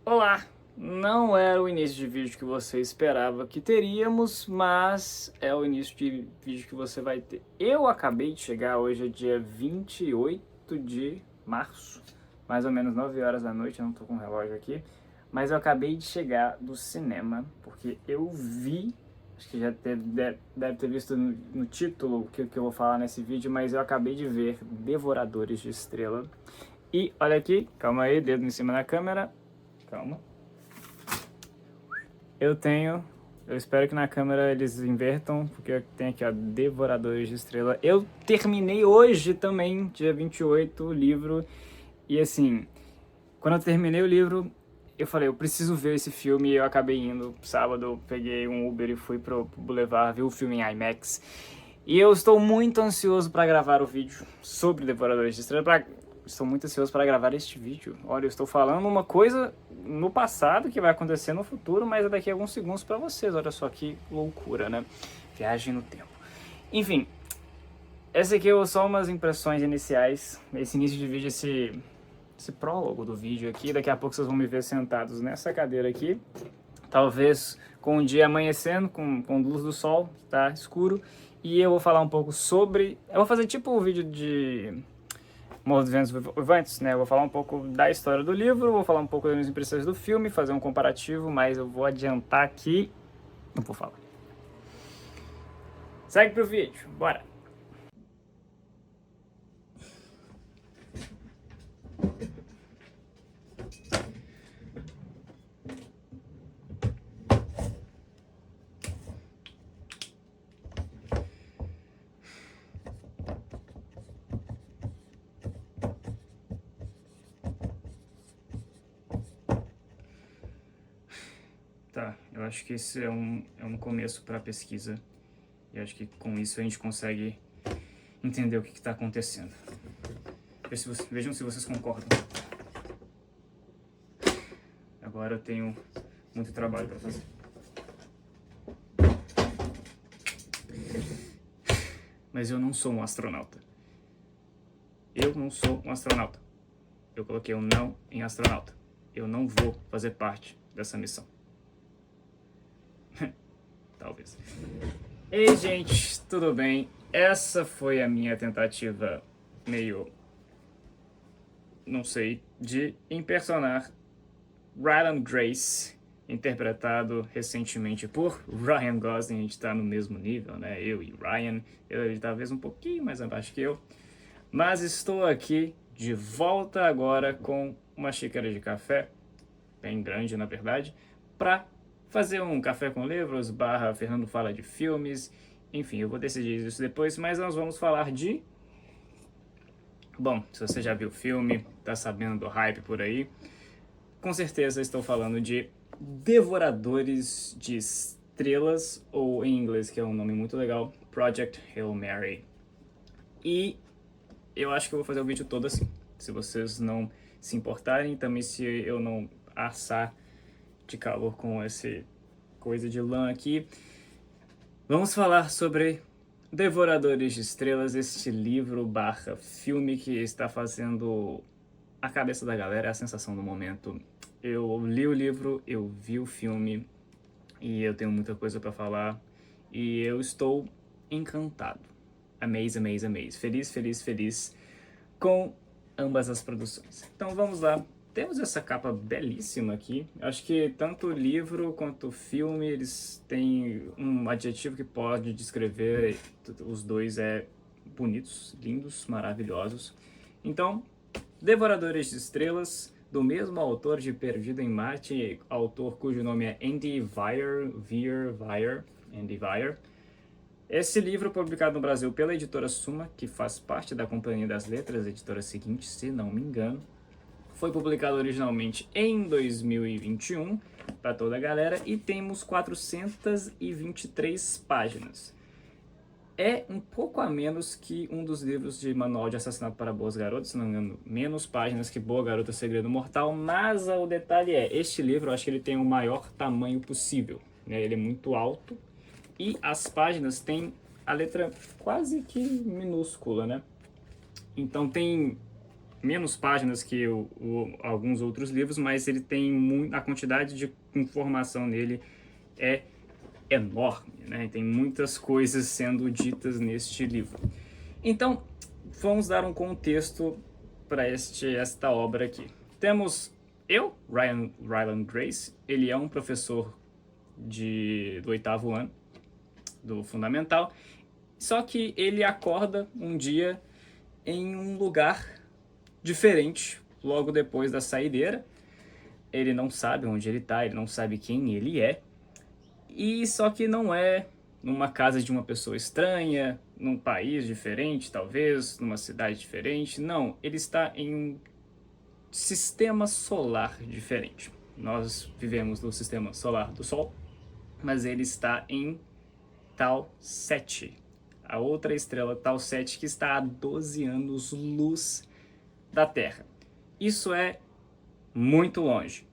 Olá! Não era o início de vídeo que você esperava que teríamos, mas é o início de vídeo que você vai ter. Eu acabei de chegar, hoje é dia 28 de março, mais ou menos 9 horas da noite, eu não tô com o relógio aqui, mas eu acabei de chegar do cinema, porque eu vi, acho que já deve ter visto no título o que eu vou falar nesse vídeo, mas eu acabei de ver Devoradores de Estrela. E olha aqui, calma aí, dedo em cima da câmera. Calma. Eu espero que na câmera eles invertam, porque eu tenho aqui, ó, Devoradores de Estrela. Eu terminei hoje também, dia 28, o livro. E assim, quando eu terminei o livro, eu falei, eu preciso ver esse filme. E eu acabei indo sábado, peguei um Uber e fui pro Boulevard ver o filme em IMAX. E eu estou muito ansioso para gravar o vídeo sobre Devoradores de Estrela. Estou muito ansioso para gravar este vídeo. Olha, eu estou falando uma coisa no passado que vai acontecer no futuro, mas é daqui a alguns segundos para vocês. Olha só que loucura, né? Viagem no tempo. Enfim, esse aqui é só umas impressões iniciais. Esse início de vídeo, esse prólogo do vídeo aqui. Daqui a pouco vocês vão me ver sentados nessa cadeira aqui. Talvez com o dia amanhecendo, com luz do sol, tá escuro. E eu vou falar um pouco sobre... Eu vou fazer tipo um vídeo de Morro dos Ventos Uivantes, né? Eu vou falar um pouco da história do livro, vou falar um pouco das minhas impressões do filme, fazer um comparativo, mas eu vou adiantar aqui... Não vou falar. Segue pro vídeo, bora! Tá, eu acho que esse é um começo para a pesquisa. E acho que com isso a gente consegue entender o que está acontecendo. Vejam se vocês concordam. Agora eu tenho muito trabalho para fazer. Mas eu não sou um astronauta. Eu não sou um astronauta. Eu coloquei um não em astronauta. Eu não vou fazer parte dessa missão. Talvez. Ei, gente, tudo bem? Essa foi a minha tentativa meio, não sei, de impersonar Ryland Grace, interpretado recentemente por Ryan Gosling. A gente tá no mesmo nível, né? Eu e Ryan. Ele talvez um pouquinho mais abaixo que eu. Mas estou aqui de volta agora com uma xícara de café, bem grande na verdade, para fazer um café com livros, barra Fernando fala de filmes, enfim, eu vou decidir isso depois, mas nós vamos falar de... Bom, se você já viu o filme, tá sabendo do hype por aí, com certeza estou falando de Devoradores de Estrelas, ou em inglês, que é um nome muito legal, Project Hail Mary. E eu acho que eu vou fazer o vídeo todo assim, se vocês não se importarem, também se eu não assar de calor com essa coisa de lã aqui. Vamos falar sobre Devoradores de Estrelas, este livro barra filme que está fazendo a cabeça da galera, a sensação do momento. Eu li o livro, eu vi o filme e eu tenho muita coisa para falar e eu estou encantado. Amaze, amaze, amaze. Feliz, feliz, feliz com ambas as produções. Então vamos lá. Temos essa capa belíssima aqui. Acho que tanto o livro quanto o filme, eles têm um adjetivo que pode descrever os dois, bonitos, lindos, maravilhosos. Então, Devoradores de Estrelas, do mesmo autor de Perdido em Marte, autor cujo nome é Andy Weir. Esse livro, publicado no Brasil pela editora Suma, que faz parte da Companhia das Letras, editora seguinte, se não me engano, foi publicado originalmente em 2021 para toda a galera e temos 423 páginas. É um pouco a menos que um dos livros de Manual de Assassinato para Boas Garotas, se não me engano, menos páginas que Boa Garota Segredo Mortal, mas o detalhe este livro eu acho que ele tem o maior tamanho possível, né? Ele é muito alto e as páginas têm a letra quase que minúscula, né? Então tem menos páginas que alguns outros livros, mas ele tem a quantidade de informação nele é enorme, né? Tem muitas coisas sendo ditas neste livro. Então, vamos dar um contexto para esta obra aqui. Temos Ryland Grace, ele é um professor do 8º ano, do fundamental, só que ele acorda um dia em um lugar diferente, logo depois da saideira. Ele não sabe onde ele está, ele não sabe quem ele é, e só que não é numa casa de uma pessoa estranha, num país diferente, talvez, numa cidade diferente. Não, ele está em um sistema solar diferente. Nós vivemos no sistema solar do Sol, mas ele está em Tau 7, a outra estrela Tau 7 que está a 12 anos-luz da Terra. Isso é muito longe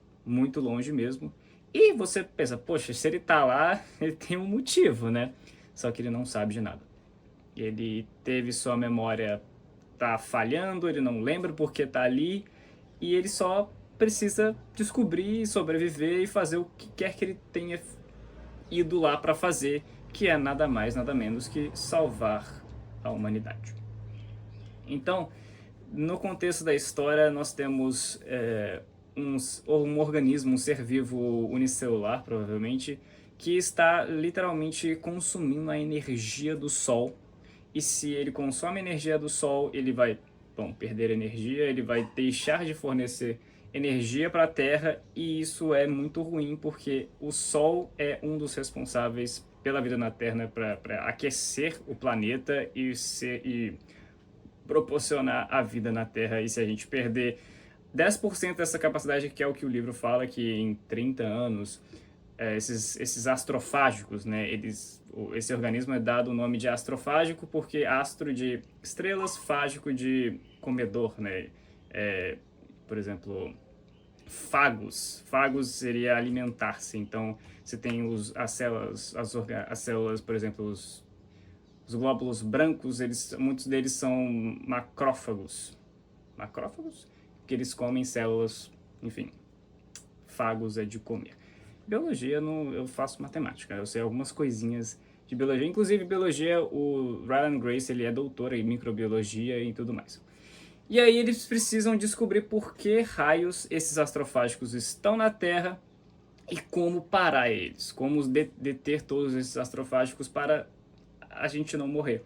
mesmo. E você pensa, poxa, se ele tá lá, ele tem um motivo, né? Só que ele não sabe de nada. Ele teve sua memória tá falhando, ele não lembra porque tá ali, e ele só precisa descobrir, sobreviver e fazer o que quer que ele tenha ido lá para fazer, que é nada mais, nada menos que salvar a humanidade. Então, no contexto da história, nós temos um organismo, um ser vivo unicelular, provavelmente, que está literalmente consumindo a energia do Sol. E se ele consome a energia do Sol, ele vai perder energia, ele vai deixar de fornecer energia para a Terra, e isso é muito ruim porque o Sol é um dos responsáveis pela vida na Terra para aquecer o planeta e proporcionar a vida na Terra. E se a gente perder 10% dessa capacidade, que é o que o livro fala, que em 30 anos, esses astrofágicos, né, esse organismo é dado o nome de astrofágico porque astro de estrelas, fágico de comedor, né? Por exemplo, fagos seria alimentar-se. Então, você tem as células, por exemplo, os glóbulos brancos, muitos deles são macrófagos. Macrófagos? Porque eles comem células, enfim. Fagos é de comer. Biologia, eu faço matemática, eu sei algumas coisinhas de biologia. Inclusive, biologia, o Ryland Grace, ele é doutor em microbiologia e tudo mais. E aí eles precisam descobrir por que raios esses astrofágicos estão na Terra e como parar eles, como deter todos esses astrofágicos para a gente não morrer,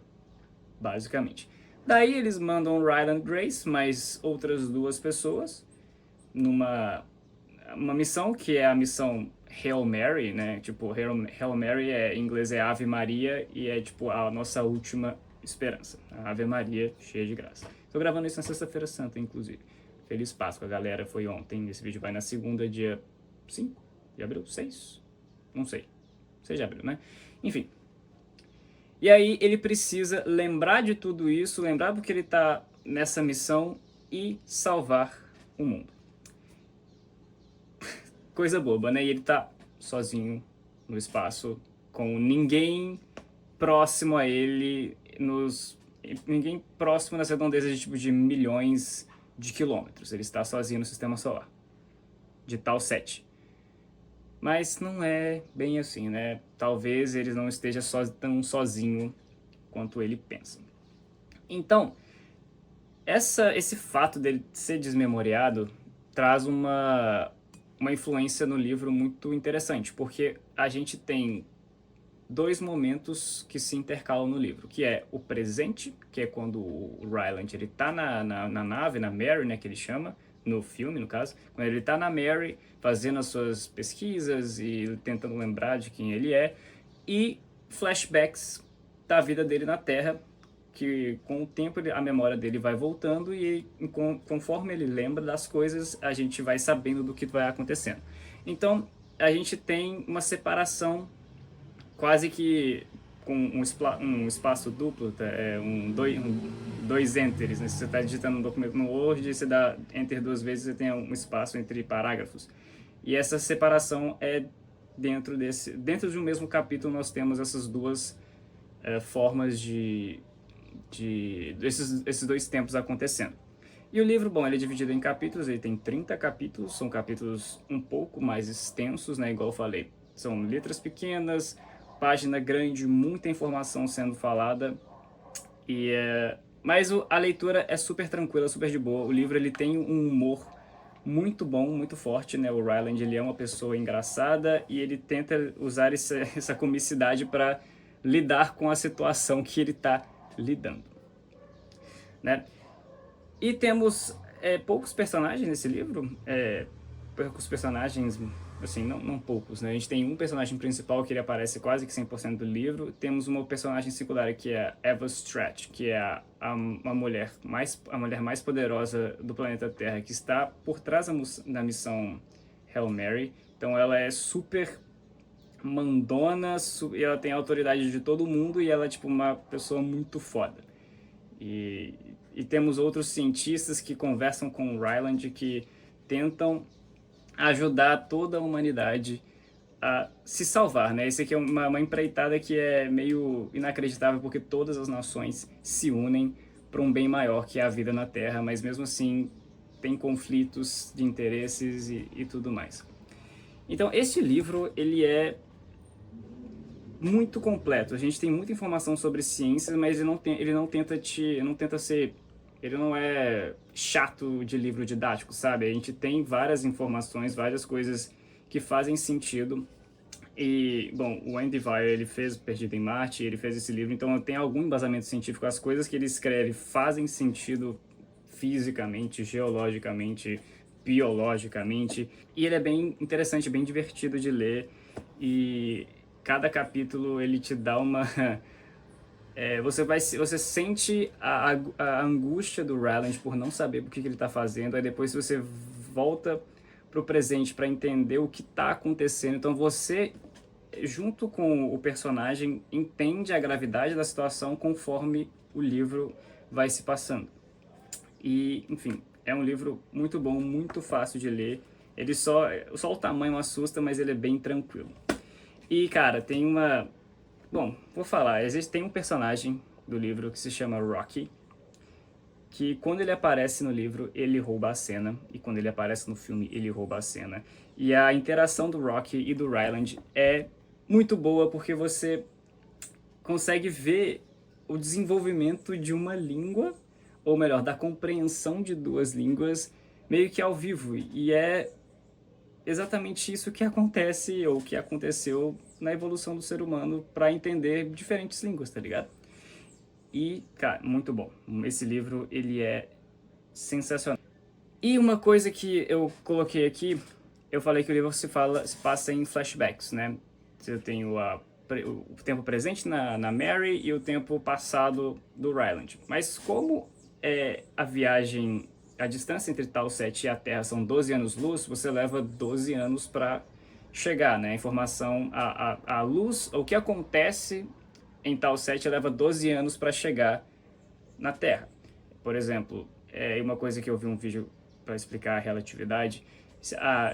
basicamente. Daí eles mandam Ryland Grace, mais outras 2 pessoas, numa missão que é a missão Hail Mary, né? Tipo, Hail Mary em inglês é Ave Maria e é tipo a nossa última esperança. A Ave Maria cheia de graça. Tô gravando isso na sexta-feira santa, inclusive. Feliz Páscoa, galera. Foi ontem. Esse vídeo vai na segunda, dia 5 de abril? 6? Não sei. 6 de abril, né? Enfim. E aí ele precisa lembrar de tudo isso, lembrar porque ele tá nessa missão e salvar o mundo. Coisa boba, né? E ele tá sozinho no espaço, com ninguém próximo a ele, ninguém próximo nas redondezas de tipo de milhões de quilômetros. Ele está sozinho no sistema solar, de Tau 7. Mas não é bem assim, né? Talvez ele não esteja tão sozinho quanto ele pensa. Então, esse fato dele ser desmemoriado traz uma influência no livro muito interessante, porque a gente tem 2 momentos que se intercalam no livro, que é o presente, que é quando o Ryland ele tá na nave, na Mary, né, que ele chama, no filme, no caso, quando ele tá na Mary, fazendo as suas pesquisas e tentando lembrar de quem ele é, e flashbacks da vida dele na Terra, que com o tempo a memória dele vai voltando e conforme ele lembra das coisas, a gente vai sabendo do que vai acontecendo. Então, a gente tem uma separação quase que com um espaço duplo, tá? Dois enters, né? Se você está digitando um documento no Word, você dá enter 2 vezes, você tem um espaço entre parágrafos. E essa separação é dentro de um mesmo capítulo, nós temos essas 2 formas esses 2 tempos acontecendo. E o livro, bom, ele é dividido em capítulos, ele tem 30 capítulos, são capítulos um pouco mais extensos, né, igual eu falei. São letras pequenas, página grande, muita informação sendo falada, mas a leitura é super tranquila, super de boa. O livro ele tem um humor muito bom, muito forte, né? O Ryland ele é uma pessoa engraçada e ele tenta usar essa comicidade para lidar com a situação que ele está lidando, né? E temos poucos personagens nesse livro, poucos personagens, assim, não poucos, né? A gente tem um personagem principal que ele aparece quase que 100% do livro, temos uma personagem secundária que é Eva Stratch, que é a mulher mais poderosa do planeta Terra, que está por trás da missão Hail Mary. Então ela é super mandona, e ela tem a autoridade de todo mundo e ela é tipo uma pessoa muito foda. E temos outros cientistas que conversam com o Ryland que tentam ajudar toda a humanidade a se salvar, né? Esse aqui é uma empreitada que é meio inacreditável porque todas as nações se unem para um bem maior que é a vida na Terra, mas mesmo assim tem conflitos de interesses e tudo mais. Então, este livro, ele é muito completo. A gente tem muita informação sobre ciências, mas ele não tenta ser, ele não é chato de livro didático, sabe? A gente tem várias informações, várias coisas que fazem sentido. E, bom, o Andy Weir, ele fez Perdido em Marte, ele fez esse livro, então tem algum embasamento científico. As coisas que ele escreve fazem sentido fisicamente, geologicamente, biologicamente. E ele é bem interessante, bem divertido de ler. E cada capítulo ele te dá uma você sente a angústia do Ryland por não saber o que ele está fazendo, aí depois você volta pro presente para entender o que está acontecendo. Então você, junto com o personagem, entende a gravidade da situação conforme o livro vai se passando. E, enfim, é um livro muito bom, muito fácil de ler. Ele só o tamanho assusta, mas ele é bem tranquilo. E, cara, tem uma... Bom, vou falar. Tem um personagem do livro que se chama Rocky, que quando ele aparece no livro, ele rouba a cena. E quando ele aparece no filme, ele rouba a cena. E a interação do Rocky e do Ryland é muito boa, porque você consegue ver o desenvolvimento de uma língua, ou melhor, da compreensão de duas línguas, meio que ao vivo. E é exatamente isso que acontece, ou que aconteceu na evolução do ser humano para entender diferentes línguas, tá ligado? E, cara, muito bom. Esse livro, ele é sensacional. E uma coisa que eu coloquei aqui, eu falei que o livro se passa em flashbacks, né? Você tem o tempo presente na Mary e o tempo passado do Ryland. Mas como a distância entre Tau 7 e a Terra são 12 anos-luz, você leva 12 anos para chegar, né? A informação, a luz, o que acontece em Tau 7 leva 12 anos para chegar na Terra. Por exemplo, uma coisa que eu vi um vídeo para explicar a relatividade.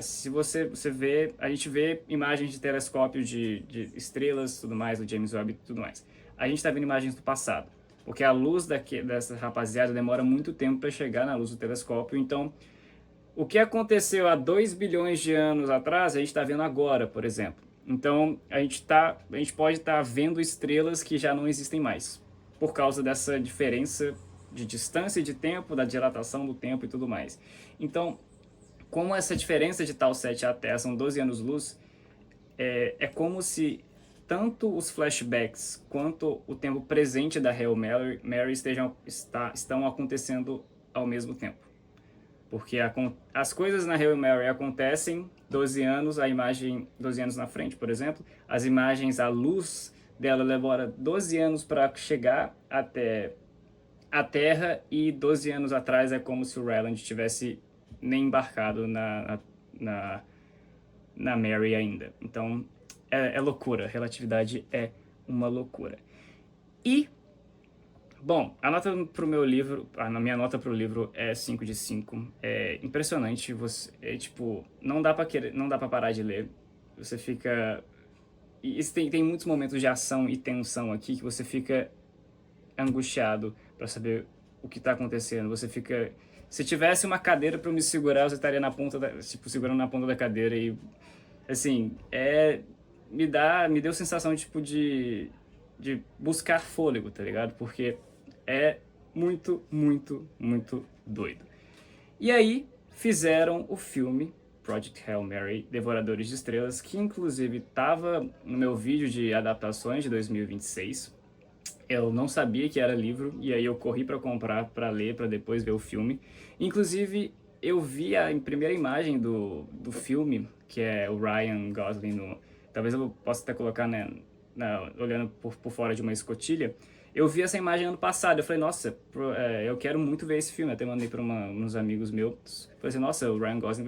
Se você vê, a gente vê imagens de telescópio de estrelas, tudo mais, do James Webb e tudo mais. A gente está vendo imagens do passado, porque a luz dessa rapaziada demora muito tempo para chegar na luz do telescópio. Então, o que aconteceu há 2 bilhões de anos atrás, a gente está vendo agora, por exemplo. Então, a gente pode estar vendo estrelas que já não existem mais, por causa dessa diferença de distância e de tempo, da dilatação do tempo e tudo mais. Então, como essa diferença de Tau 7 à Terra são 12 anos-luz, é como se tanto os flashbacks quanto o tempo presente da Hail Mary estão acontecendo ao mesmo tempo. Porque as coisas na Hail Mary acontecem 12 anos, a imagem 12 anos na frente, por exemplo. As imagens, a luz dela demora 12 anos para chegar até a Terra, e 12 anos atrás é como se o Ryland tivesse nem embarcado na Mary ainda. Então, é loucura. Relatividade é uma loucura. E, bom, a minha nota pro livro é 5 de 5. É impressionante. Tipo, não dá pra parar de ler. Você fica... E tem muitos momentos de ação e tensão aqui que você fica angustiado para saber o que está acontecendo. Você fica Se tivesse uma cadeira para me segurar, eu estaria na ponta tipo, segurando na ponta da cadeira e, assim, me deu sensação, tipo, de buscar fôlego, tá ligado? Porque é muito, muito, muito doido. E aí, fizeram o filme Project Hail Mary, Devoradores de Estrelas, que inclusive estava no meu vídeo de adaptações de 2026. Eu não sabia que era livro, e aí eu corri para comprar, para ler, para depois ver o filme. Inclusive, eu vi a primeira imagem do filme, que é o Ryan Gosling no... Talvez eu possa até colocar, né, olhando por fora de uma escotilha. Eu vi essa imagem ano passado, eu falei, nossa, eu quero muito ver esse filme. Até mandei para uns amigos meus. Falei assim, nossa, o Ryan Gosling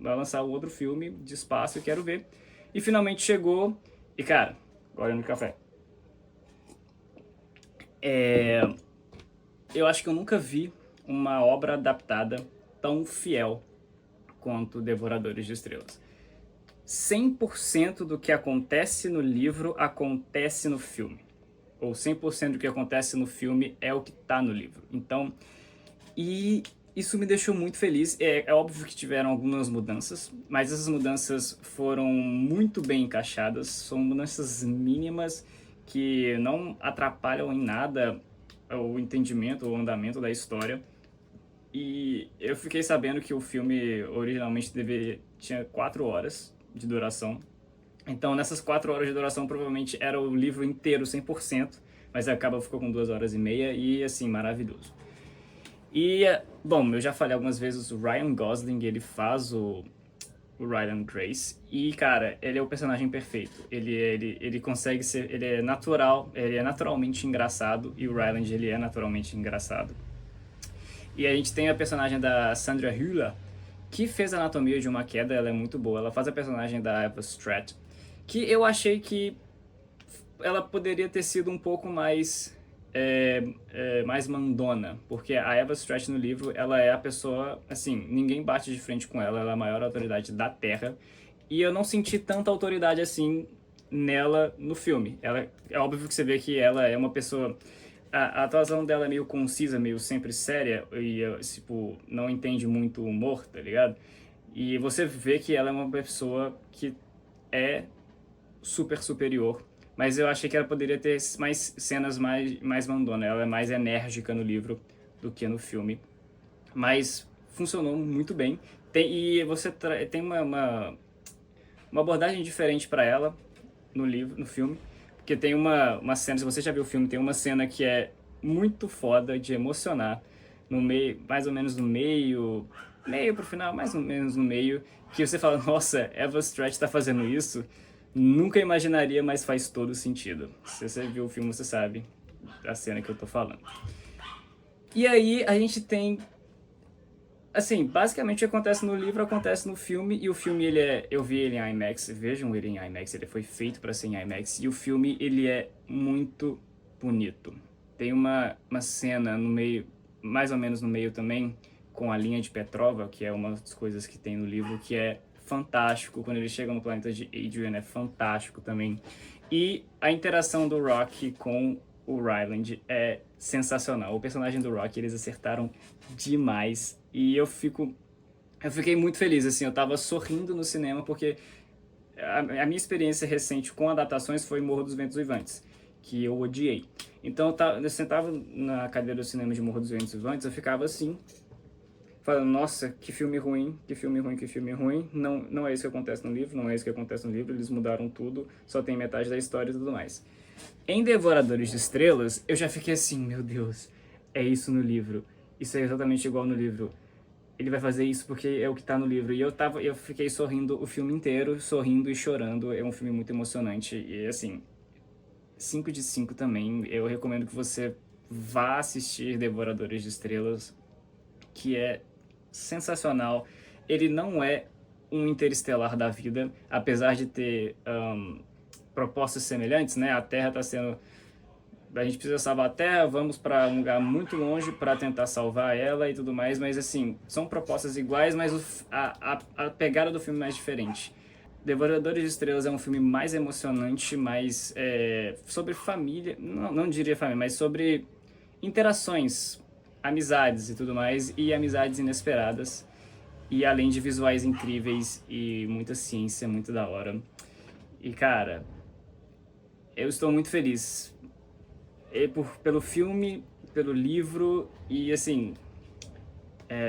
vai lançar um outro filme de espaço, eu quero ver. E finalmente chegou, e cara, agora no café. Eu acho que eu nunca vi uma obra adaptada tão fiel quanto Devoradores de Estrelas. 100% do que acontece no livro acontece no filme. Ou 100% do que acontece no filme é o que está no livro. Então, e isso me deixou muito feliz. É óbvio que tiveram algumas mudanças, mas essas mudanças foram muito bem encaixadas. São mudanças mínimas que não atrapalham em nada o entendimento, o andamento da história. E eu fiquei sabendo que o filme originalmente tinha 4 horas de duração. Então, nessas 4 horas de duração, provavelmente era o livro inteiro 100%, mas ficou com 2 horas e meia e, assim, maravilhoso. E, bom, eu já falei algumas vezes, o Ryan Gosling, ele faz o Ryan Grace, e, cara, ele é o personagem perfeito. Ele consegue ser, ele é natural, ele é naturalmente engraçado, e o Ryland, ele é naturalmente engraçado. E a gente tem a personagem da Sandra Hüller, que fez Anatomia de uma Queda, ela é muito boa. Ela faz a personagem da Eva Stratt, que eu achei que ela poderia ter sido um pouco mais mais mandona, porque a Eva Stratt no livro, ela é a pessoa, assim, ninguém bate de frente com ela, ela é a maior autoridade da Terra, e eu não senti tanta autoridade assim nela no filme. É óbvio que você vê que ela é uma pessoa... A atuação dela é meio concisa, meio sempre séria, e, tipo, não entende muito o humor, tá ligado? E você vê que ela é uma pessoa que é super superior, mas eu achei que ela poderia ter mais cenas mais mandona. Ela é mais enérgica no livro do que no filme, mas funcionou muito bem. E você tem uma abordagem diferente para ela no livro, no filme, porque tem uma cena, se você já viu o filme, tem uma cena que é muito foda de emocionar, no meio, mais ou menos no meio pro final, mais ou menos no meio, que você fala, nossa, Eva Stratt tá fazendo isso? Nunca imaginaria, mas faz todo sentido. Se você viu o filme, você sabe a cena que eu tô falando. E aí a gente tem... Assim, basicamente o que acontece no livro acontece no filme, e o filme, eu vi ele em IMAX, vejam ele em IMAX, ele foi feito para ser em IMAX, e o filme, ele é muito bonito. Tem uma cena no meio, mais ou menos no meio também, com a linha de Petrova, que é uma das coisas que tem no livro, que é fantástico. Quando ele chega no planeta de Adrian, é fantástico também. E a interação do Rock com o Ryland é sensacional. O personagem do Rock, eles acertaram demais. E eu fiquei muito feliz, assim, eu tava sorrindo no cinema, porque a minha experiência recente com adaptações foi Morro dos Ventos Vivantes, que eu odiei. Então eu sentava na cadeira do cinema de Morro dos Ventos Vivantes, eu ficava assim, falando, nossa, que filme ruim, que filme ruim, que filme ruim. Não é isso que acontece no livro, não é isso que acontece no livro, eles mudaram tudo, só tem metade da história e tudo mais. Em Devoradores de Estrelas, eu já fiquei assim, meu Deus, é isso no livro. Isso é exatamente igual no livro. Ele vai fazer isso porque é o que tá no livro. E eu fiquei sorrindo o filme inteiro, sorrindo e chorando. É um filme muito emocionante. E assim, 5 de 5 também. Eu recomendo que você vá assistir Devoradores de Estrelas, que é sensacional. Ele não é um Interestelar da vida, apesar de ter propostas semelhantes, né? A Terra está sendo... A gente precisa salvar a Terra, vamos para um lugar muito longe para tentar salvar ela e tudo mais, mas assim, são propostas iguais, mas a pegada do filme é mais diferente. Devoradores de Estrelas é um filme mais emocionante, mais sobre família, não diria família, mas sobre interações amizades e tudo mais, e amizades inesperadas, e além de visuais incríveis e muita ciência, muito da hora. E cara, eu estou muito feliz pelo filme, pelo livro, e assim,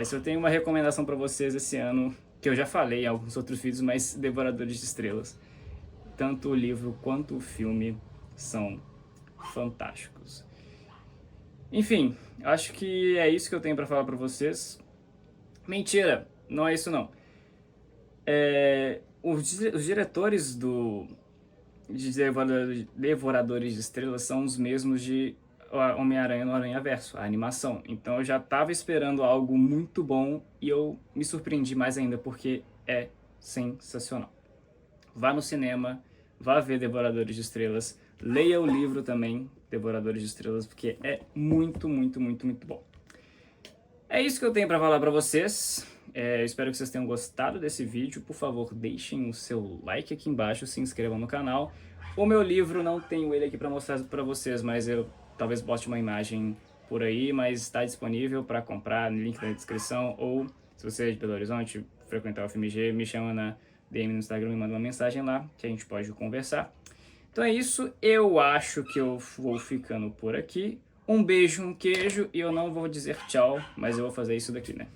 se eu tenho uma recomendação pra vocês esse ano, que eu já falei em alguns outros vídeos, mas Devoradores de Estrelas, tanto o livro quanto o filme são fantásticos. Enfim, acho que é isso que eu tenho pra falar pra vocês. Mentira, não é isso não. Os diretores de Devoradores de Estrelas são os mesmos de Homem-Aranha no Aranha-Verso, a animação. Então eu já tava esperando algo muito bom e eu me surpreendi mais ainda porque é sensacional. Vá no cinema, vá ver Devoradores de Estrelas, leia o livro também, Devoradores de Estrelas, porque é muito, muito, muito, muito bom. É isso que eu tenho para falar para vocês. Espero que vocês tenham gostado desse vídeo. Por favor, deixem o seu like aqui embaixo, se inscrevam no canal. O meu livro, não tenho ele aqui para mostrar para vocês, mas eu talvez poste uma imagem por aí, mas está disponível para comprar no link na descrição, ou se você é de Belo Horizonte, frequentar o FMG, me chama na DM no Instagram e manda uma mensagem lá, que a gente pode conversar. Então é isso, eu acho que eu vou ficando por aqui. Um beijo, um queijo, e eu não vou dizer tchau, mas eu vou fazer isso daqui, né?